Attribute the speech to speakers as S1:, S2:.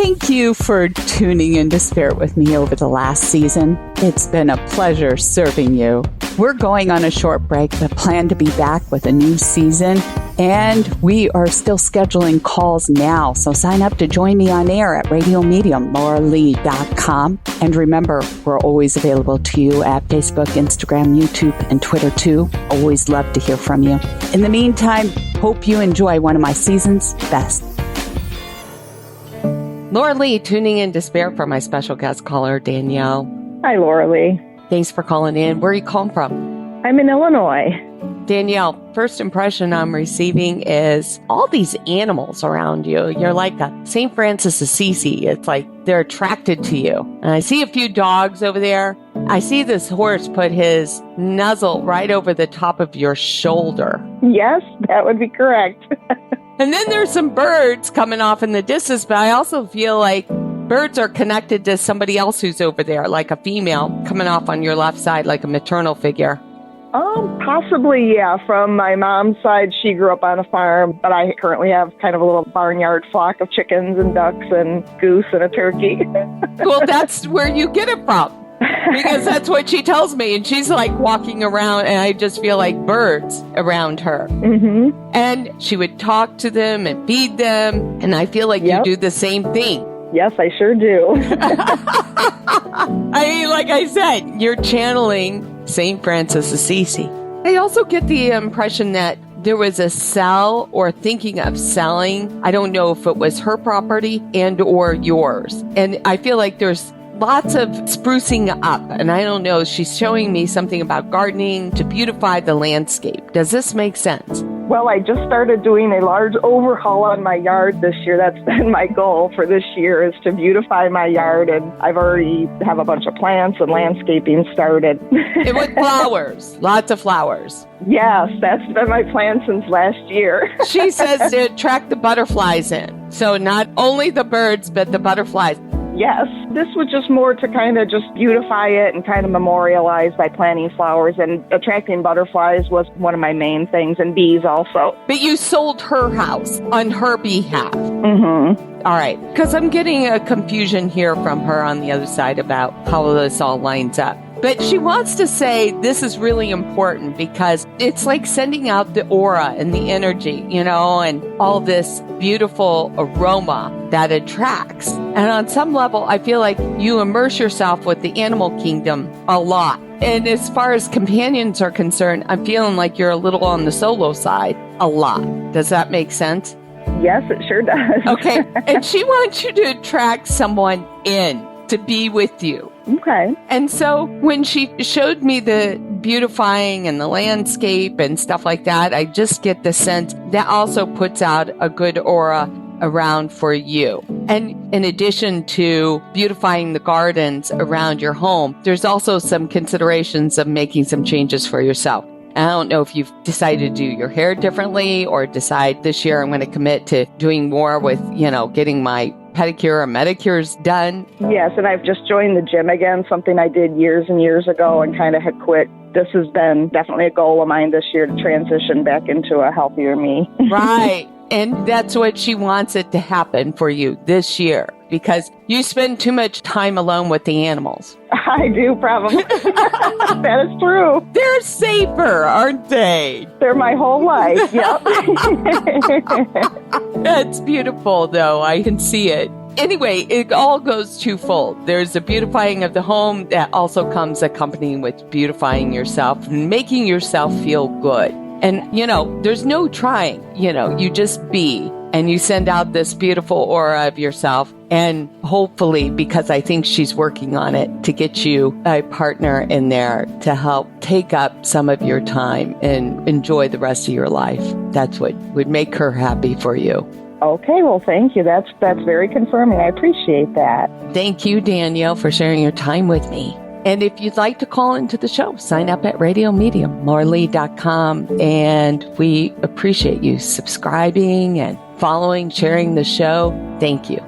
S1: Thank you for tuning into Spirit with me over the last season. It's been a pleasure serving you. We're going on a short break, but plan to be back with a new season. And we are still scheduling calls now, so sign up to join me on air at Radio Medium, lauralee.com. And remember, we're always available to you at Facebook, Instagram, YouTube, and Twitter too. Always love to hear from you. In the meantime, hope you enjoy one of my season's best.
S2: Laura Lee tuning in to Spirit for my special guest caller, Danielle.
S3: Hi, Laura Lee.
S2: Thanks for calling in. Where are you calling from?
S3: I'm in Illinois.
S2: Danielle, first impression I'm receiving is all these animals around you. You're like a St. Francis of Assisi. It's like they're attracted to you. And I see a few dogs over there. I see this horse put his nuzzle right over the top of your shoulder.
S3: Yes, that would be correct.
S2: And then there's some birds coming off in the distance, but I also feel like birds are connected to somebody else who's over there, like a female coming off on your left side, like a maternal figure.
S3: Possibly, yeah. From my mom's side, she grew up on a farm, but I currently have kind of a little barnyard flock of chickens and ducks and goose and a turkey.
S2: Well, that's where you get it from, because that's what she tells me. And she's like walking around, and I just feel like birds around her.
S3: Mm-hmm.
S2: And she would talk to them and feed them, and I feel like you do the same thing.
S3: Yes, I sure do.
S2: I mean, like I said, you're channeling St. Francis of Assisi. I also get the impression that there was a sell or thinking of selling. I don't know if it was her property and or yours. And I feel like there's lots of sprucing up. And I don't know, she's showing me something about gardening to beautify the landscape. Does this make sense?
S3: Well, I just started doing a large overhaul on my yard this year. That's been my goal for this year, is to beautify my yard. And I've already have a bunch of plants and landscaping started.
S2: And with flowers, lots of flowers.
S3: Yes, that's been my plan since last year.
S2: She says to attract the butterflies in. So not only the birds, but the butterflies.
S3: Yes, this was just more to kind of just beautify it and kind of memorialize by planting flowers, and attracting butterflies was one of my main things, and bees also.
S2: But you sold her house on her behalf.
S3: Mm-hmm.
S2: All right, because I'm getting a confusion here from her on the other side about how this all lines up. But she wants to say this is really important because it's like sending out the aura and the energy, you know, and all this beautiful aroma that attracts. And on some level, I feel like you immerse yourself with the animal kingdom a lot. And as far as companions are concerned, I'm feeling like you're a little on the solo side a lot. Does that make sense?
S3: Yes, it sure does.
S2: Okay. And she wants you to attract someone in to be with you.
S3: Okay.
S2: And so when she showed me the beautifying and the landscape and stuff like that, I just get the sense that also puts out a good aura around for you. And in addition to beautifying the gardens around your home, there's also some considerations of making some changes for yourself. I don't know if you've decided to do your hair differently or decide this year I'm going to commit to doing more with, you know, getting my pedicure or manicures done.
S3: Yes, and I've just joined the gym again, something I did years and years ago and kind of had quit. This has been definitely a goal of mine this year, to transition back into a healthier me. Right.
S2: And that's what she wants it to happen for you this year, because you spend too much time alone with the animals.
S3: I do, probably. That is true.
S2: They're safer, aren't they?
S3: They're my whole life, yep.
S2: That's beautiful, though. I can see it. Anyway, it all goes twofold. There's the beautifying of the home that also comes accompanying with beautifying yourself and making yourself feel good. And, you know, there's no trying, you know, you just be, and you send out this beautiful aura of yourself. And hopefully, because I think she's working on it, to get you a partner in there to help take up some of your time and enjoy the rest of your life. That's what would make her happy for you.
S3: Okay, well, thank you. That's very confirming. I appreciate that.
S2: Thank you, Danielle, for sharing your time with me. And if you'd like to call into the show, sign up at Radio Medium, lauralee.com. And we appreciate you subscribing and following, sharing the show. Thank you.